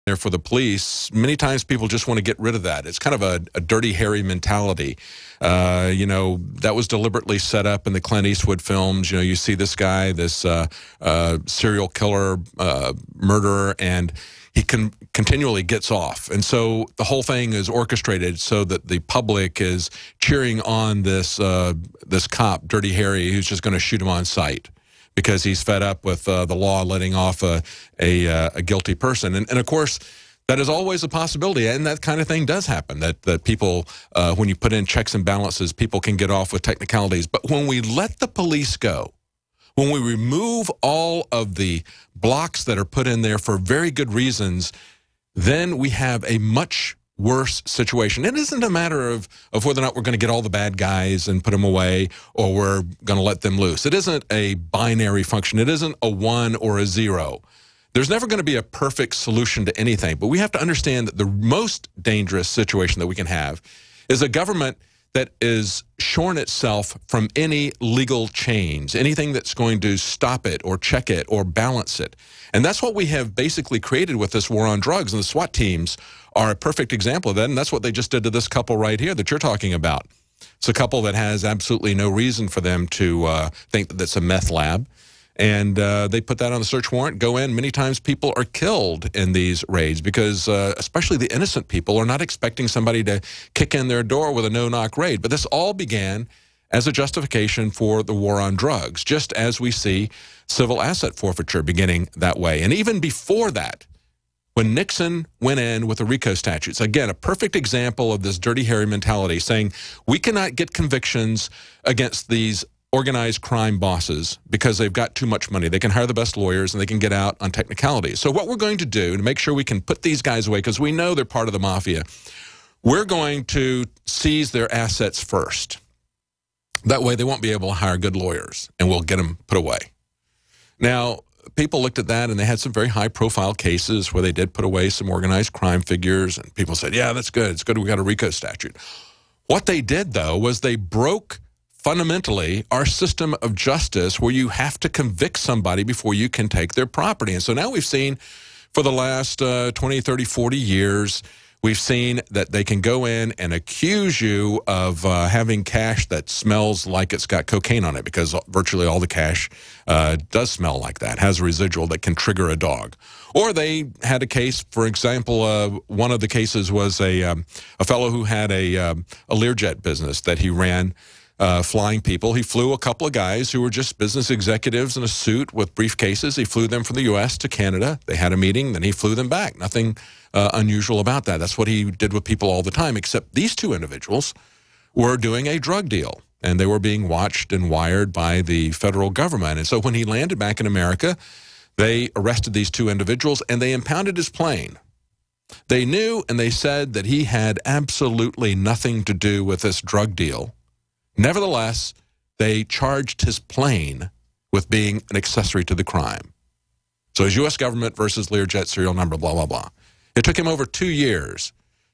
there for the police, many times people just want to get rid of that. It's kind of a Dirty Harry mentality. You know, that was deliberately set up in the Clint Eastwood films. You know, you see this guy, this serial killer, murderer, and he continually gets off. And so the whole thing is orchestrated so that the public is cheering on this this cop, Dirty Harry, who's just going to shoot him on sight because he's fed up with the law letting off a guilty person. And of course, that is always a possibility, and that kind of thing does happen, that people, when you put in checks and balances, people can get off with technicalities. But when we let the police go, when we remove all of the blocks that are put in there for very good reasons, then we have a much worse situation. It isn't a matter of whether or not we're going to get all the bad guys and put them away or we're going to let them loose. It isn't a binary function. It isn't a 1 or a 0. There's never going to be a perfect solution to anything, but we have to understand that the most dangerous situation that we can have is a government that is shorn itself from any legal chains, anything that's going to stop it or check it or balance it. And that's what we have basically created with this war on drugs, and the SWAT teams are a perfect example of that, and that's what they just did to this couple right here that you're talking about. It's a couple that has absolutely no reason for them to think that it's a meth lab. And they put that on the search warrant, go in. Many times people are killed in these raids because especially the innocent people are not expecting somebody to kick in their door with a no-knock raid. But this all began as a justification for the war on drugs, just as we see civil asset forfeiture beginning that way. And even before that, when Nixon went in with the RICO statutes, again, a perfect example of this Dirty Harry mentality, saying we cannot get convictions against these organized crime bosses because they've got too much money. They can hire the best lawyers and they can get out on technicalities. So what we're going to do to make sure we can put these guys away, because we know they're part of the mafia, we're going to seize their assets first. That way they won't be able to hire good lawyers and we'll get them put away. Now, people looked at that and they had some very high-profile cases where they did put away some organized crime figures, and people said, yeah, that's good. It's good we got a RICO statute. What they did, though, was they broke fundamentally our system of justice, where you have to convict somebody before you can take their property. And so now we've seen for the last 20, 30, 40 years, we've seen that they can go in and accuse you of having cash that smells like it's got cocaine on it, because virtually all the cash does smell like that, has a residual that can trigger a dog. Or they had a case, for example, one of the cases was a fellow who had a Learjet business that he ran, flying people. He flew a couple of guys who were just business executives in a suit with briefcases. He flew them from the U.S. to Canada. They had a meeting, then he flew them back. Nothing unusual about that. That's what he did with people all the time, except these two individuals were doing a drug deal, and they were being watched and wired by the federal government. And so when he landed back in America, they arrested these two individuals, and they impounded his plane. They knew, and they said that he had absolutely nothing to do with this drug deal. Nevertheless, they charged his plane with being an accessory to the crime. So his U.S. government versus Learjet serial number, blah, blah, blah. It took him over 2 years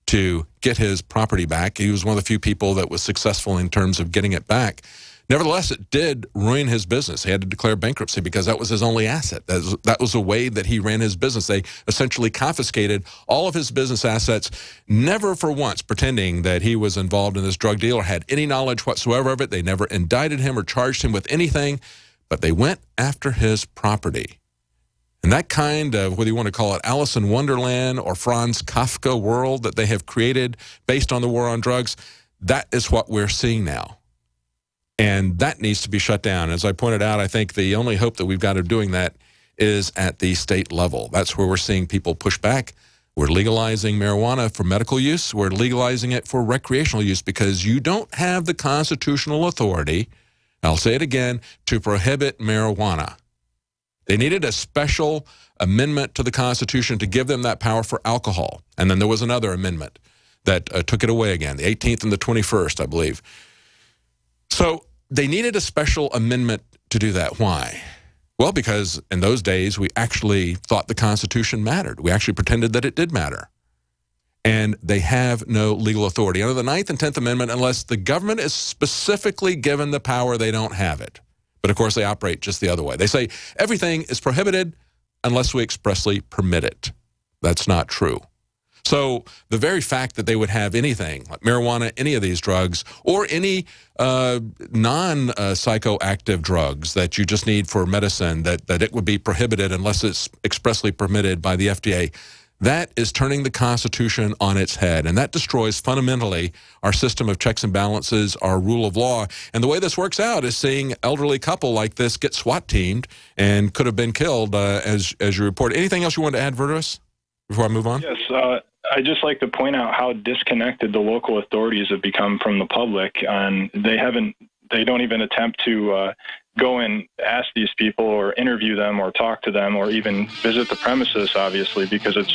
to get his property back. He was one of the few people that was successful in terms of getting it back. Nevertheless, it did ruin his business. He had to declare bankruptcy because that was his only asset. That was the way that he ran his business. They essentially confiscated all of his business assets, never for once pretending that he was involved in this drug deal or had any knowledge whatsoever of it. They never indicted him or charged him with anything, but they went after his property. And that kind of, whether you want to call it Alice in Wonderland or Franz Kafka world that they have created based on the war on drugs, that is what we're seeing now. And that needs to be shut down. As I pointed out, I think the only hope that we've got of doing that is at the state level. That's where we're seeing people push back. We're legalizing marijuana for medical use. We're legalizing it for recreational use because you don't have the constitutional authority, I'll say it again, to prohibit marijuana. They needed a special amendment to the Constitution to give them that power for alcohol. And then there was another amendment that took it away again, the 18th and the 21st, I believe. So they needed a special amendment to do that. Why? Well, because in those days, we actually thought the Constitution mattered. We actually pretended that it did matter. And they have no legal authority. Under the 9th and 10th Amendment, unless the government is specifically given the power, they don't have it. But of course, they operate just the other way. They say everything is prohibited unless we expressly permit it. That's not true. So the very fact that they would have anything like marijuana, any of these drugs, or any non-psychoactive drugs that you just need for medicine, that it would be prohibited unless it's expressly permitted by the FDA, that is turning the Constitution on its head. And that destroys fundamentally our system of checks and balances, our rule of law. And the way this works out is seeing elderly couple like this get SWAT teamed and could have been killed, as you report. Anything else you want to add, Virtus, before I move on? Yes, I'd just like to point out how disconnected the local authorities have become from the public, and they don't even attempt to go and ask these people or interview them or talk to them or even visit the premises, obviously, because it's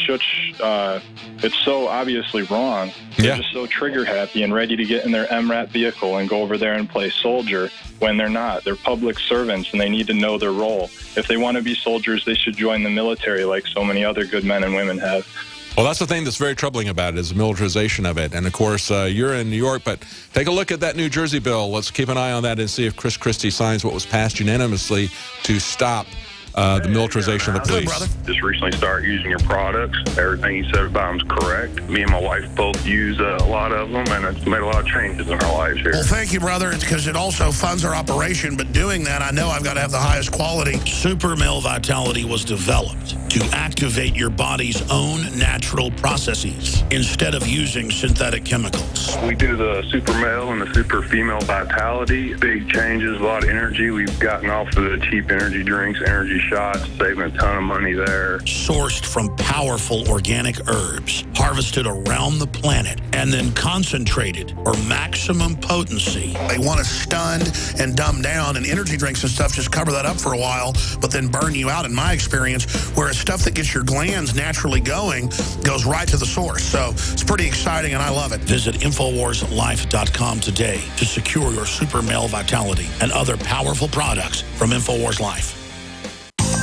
so obviously wrong. They're just so trigger happy and ready to get in their MRAP vehicle and go over there and play soldier when they're not. They're public servants and they need to know their role. If they want to be soldiers, they should join the military like so many other good men and women have. Well, that's the thing that's very troubling about it, is the militarization of it. And, of course, you're in New York, but take a look at that New Jersey bill. Let's keep an eye on that and see if Chris Christie signs what was passed unanimously to stop the militarization of the police. Just recently started using your products. Everything you said about them is correct. Me and my wife both use a lot of them, and it's made a lot of changes in our lives here. Well, thank you, brother. It's because it also funds our operation, but doing that, I know I've got to have the highest quality. Super Male Vitality was developed to activate your body's own natural processes instead of using synthetic chemicals. We do the Super Male and the Super Female Vitality. Big changes, a lot of energy. We've gotten off of the cheap energy drinks, energy shots, saving a ton of money there. Sourced from powerful organic herbs, harvested around the planet, and then concentrated for maximum potency. They want to stun and dumb down, and energy drinks and stuff just cover that up for a while, but then burn you out, in my experience, whereas stuff that gets your glands naturally going goes right to the source. So it's pretty exciting, and I love it. Visit InfoWarsLife.com today to secure your Super Male Vitality and other powerful products from InfoWars Life.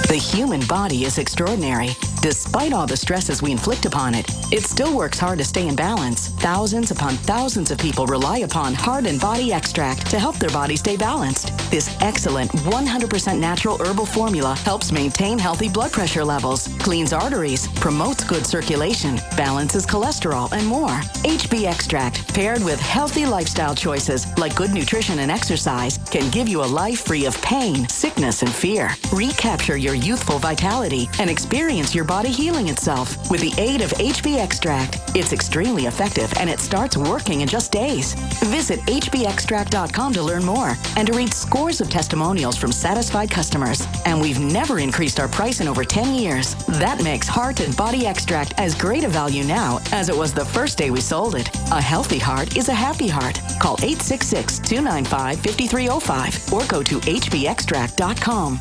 The human body is extraordinary. Despite all the stresses we inflict upon it, it still works hard to stay in balance. Thousands upon thousands of people rely upon Heart and Body Extract to help their body stay balanced. This excellent 100% natural herbal formula helps maintain healthy blood pressure levels, cleans arteries, promotes good circulation, balances cholesterol, and more. HB Extract, paired with healthy lifestyle choices like good nutrition and exercise, can give you a life free of pain, sickness, and fear. Recapture your youthful vitality and experience your body healing itself with the aid of HB Extract. It's extremely effective and it starts working in just days. Visit hbextract.com to learn more and to read scores of testimonials from satisfied customers. And we've never increased our price in over 10 years. That makes Heart and Body Extract as great a value now as it was the first day we sold it. A healthy heart is a happy heart. Call 866-295-5305 or go to hbextract.com.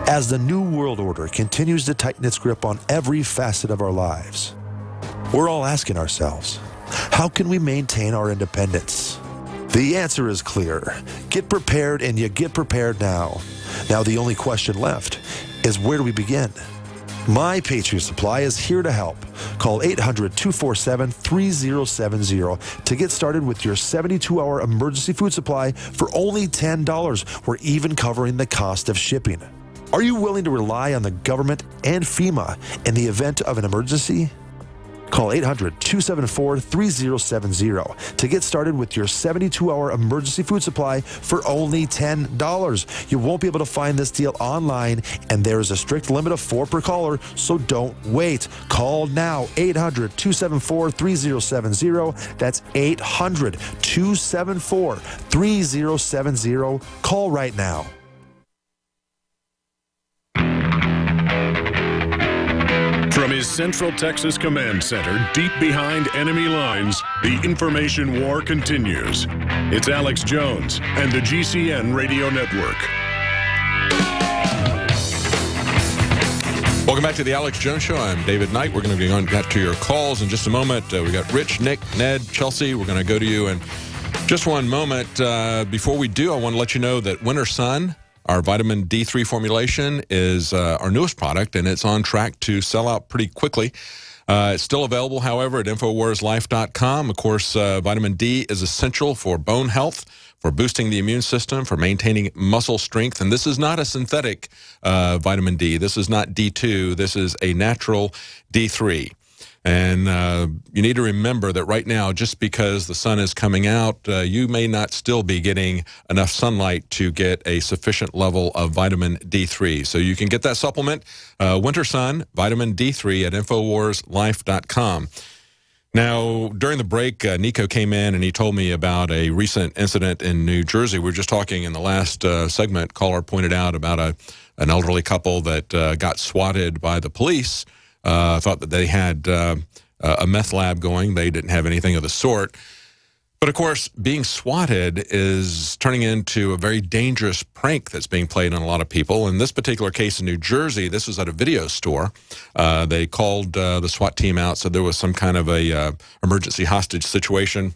As the New World Order continues to tighten its grip on every facet of our lives, we're all asking ourselves, how can we maintain our independence? The answer is clear. Get prepared, and you get prepared now. Now the only question left is, where do we begin? My Patriot Supply is here to help. Call 800-247-3070 to get started with your 72-hour emergency food supply for only $10. We're even covering the cost of shipping. Are you willing to rely on the government and FEMA in the event of an emergency? Call 800-274-3070 to get started with your 72-hour emergency food supply for only $10. You won't be able to find this deal online, and there is a strict limit of 4 per caller, so don't wait. Call now, 800-274-3070. That's 800-274-3070. Call right now. From his Central Texas Command Center, deep behind enemy lines, the information war continues. It's Alex Jones and the GCN Radio Network. Welcome back to the Alex Jones Show. I'm David Knight. We're going to be on back to your calls in just a moment. We got Rich, Nick, Ned, Chelsea. We're going to go to you in just one moment. Before we do, I want to let you know that Winter Sun Our vitamin D3 formulation is our newest product, and it's on track to sell out pretty quickly. It's still available, however, at InfoWarsLife.com. Of course, vitamin D is essential for bone health, for boosting the immune system, for maintaining muscle strength. And this is not a synthetic vitamin D. This is not D2. This is a natural D3. And you need to remember that right now, just because the sun is coming out, you may not still be getting enough sunlight to get a sufficient level of vitamin D3. So you can get that supplement, Winter Sun, vitamin D3 at InfoWarsLife.com. Now, during the break, Nico came in and he told me about a recent incident in New Jersey. We were just talking in the last segment. Caller pointed out about an elderly couple that got swatted by the police. Thought that they had a meth lab going. They didn't have anything of the sort. But, of course, being swatted is turning into a very dangerous prank that's being played on a lot of people. In this particular case in New Jersey, this was at a video store. They called the SWAT team out, said there was some kind of a emergency hostage situation.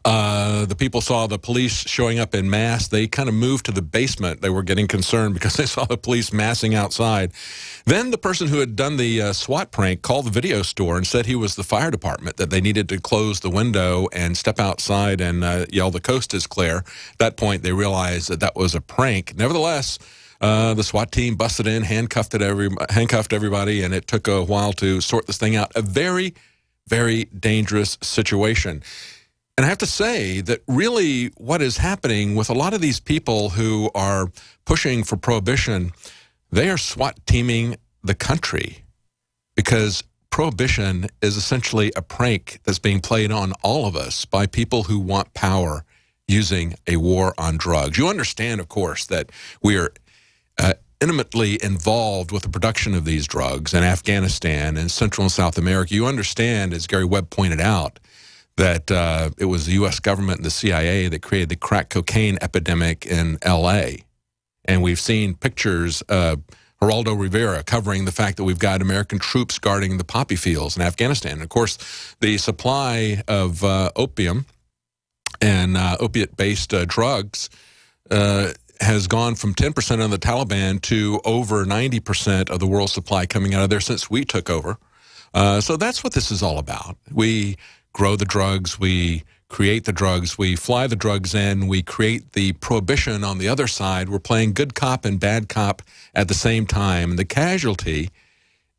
The people saw the police showing up en masse. They kind of moved to the basement. They were getting concerned because they saw the police massing outside. Then the person who had done the SWAT prank called the video store and said he was the fire department, that they needed to close the window and step outside and yell, "The coast is clear." At that point, they realized that that was a prank. Nevertheless, the SWAT team busted in, handcuffed everybody, and it took a while to sort this thing out. A very, very dangerous situation. And I have to say that really what is happening with a lot of these people who are pushing for prohibition, they are SWAT teaming the country, because prohibition is essentially a prank that's being played on all of us by people who want power using a war on drugs. You understand, of course, that we are intimately involved with the production of these drugs in Afghanistan and Central and South America. You understand, as Gary Webb pointed out, that it was the U.S. government and the CIA that created the crack cocaine epidemic in L.A. And we've seen pictures of Geraldo Rivera covering the fact that we've got American troops guarding the poppy fields in Afghanistan. And of course, the supply of opium and opiate-based drugs has gone from 10% of the Taliban to over 90% of the world supply coming out of there since we took over. So that's what this is all about. We grow the drugs, we create the drugs, we fly the drugs in, we create the prohibition on the other side. We're playing good cop and bad cop at the same time. The casualty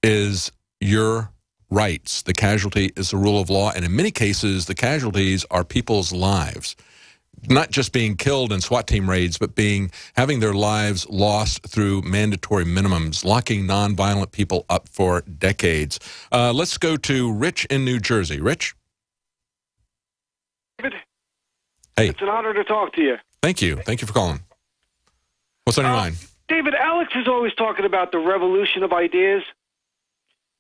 is your rights. The casualty is the rule of law. And in many cases, the casualties are people's lives. Not just being killed in SWAT team raids, but having their lives lost through mandatory minimums, locking nonviolent people up for decades. Let's go to Rich in New Jersey. Rich? David, hey. It's an honor to talk to you. Thank you. Thank you for calling. What's on your mind? David, Alex is always talking about the revolution of ideas.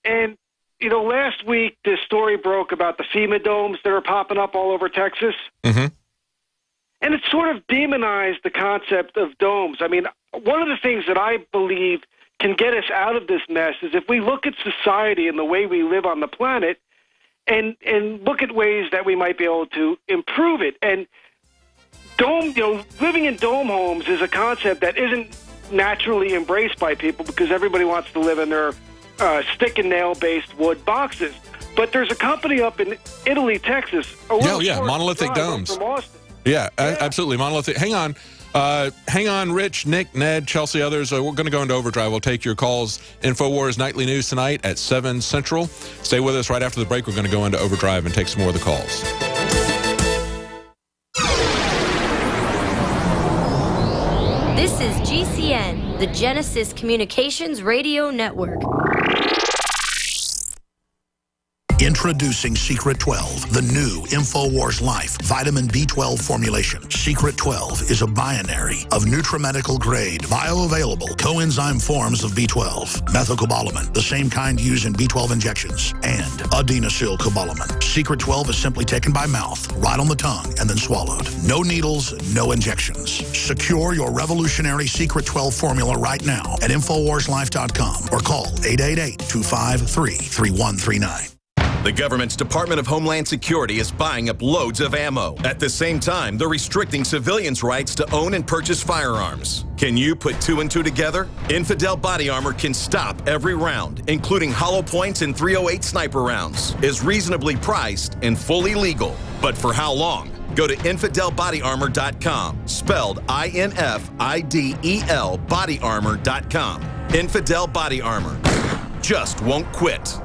And, you know, last week this story broke about the FEMA domes that are popping up all over Texas. Mm-hmm. And it sort of demonized the concept of domes. I mean, one of the things that I believe can get us out of this mess is if we look at society and the way we live on the planet, and look at ways that we might be able to improve it. And living in dome homes is a concept that isn't naturally embraced by people because everybody wants to live in their stick and nail based wood boxes. But there's a company up in Italy, Texas. Monolithic domes. From Austin. Yeah, absolutely, monolithic. Hang on, Rich, Nick, Ned, Chelsea, others. We're going to go into overdrive. We'll take your calls. InfoWars Nightly News tonight at 7 Central. Stay with us. Right after the break, we're going to go into overdrive and take some more of the calls. This is GCN, the Genesis Communications Radio Network. Introducing Secret 12, the new InfoWars Life vitamin B12 formulation. Secret 12 is a binary of NutriMedical-grade, bioavailable coenzyme forms of B12, methylcobalamin, the same kind used in B12 injections, and adenosylcobalamin. Secret 12 is simply taken by mouth, right on the tongue, and then swallowed. No needles, no injections. Secure your revolutionary Secret 12 formula right now at InfoWarsLife.com or call 888-253-3139. The government's Department of Homeland Security is buying up loads of ammo. At the same time, they're restricting civilians' rights to own and purchase firearms. Can you put 2 and 2 together? Infidel Body Armor can stop every round, including hollow points and .308 sniper rounds, is reasonably priced and fully legal. But for how long? Go to InfidelBodyArmor.com, spelled INFIDEL bodyarmor.com. Infidel Body Armor just won't quit.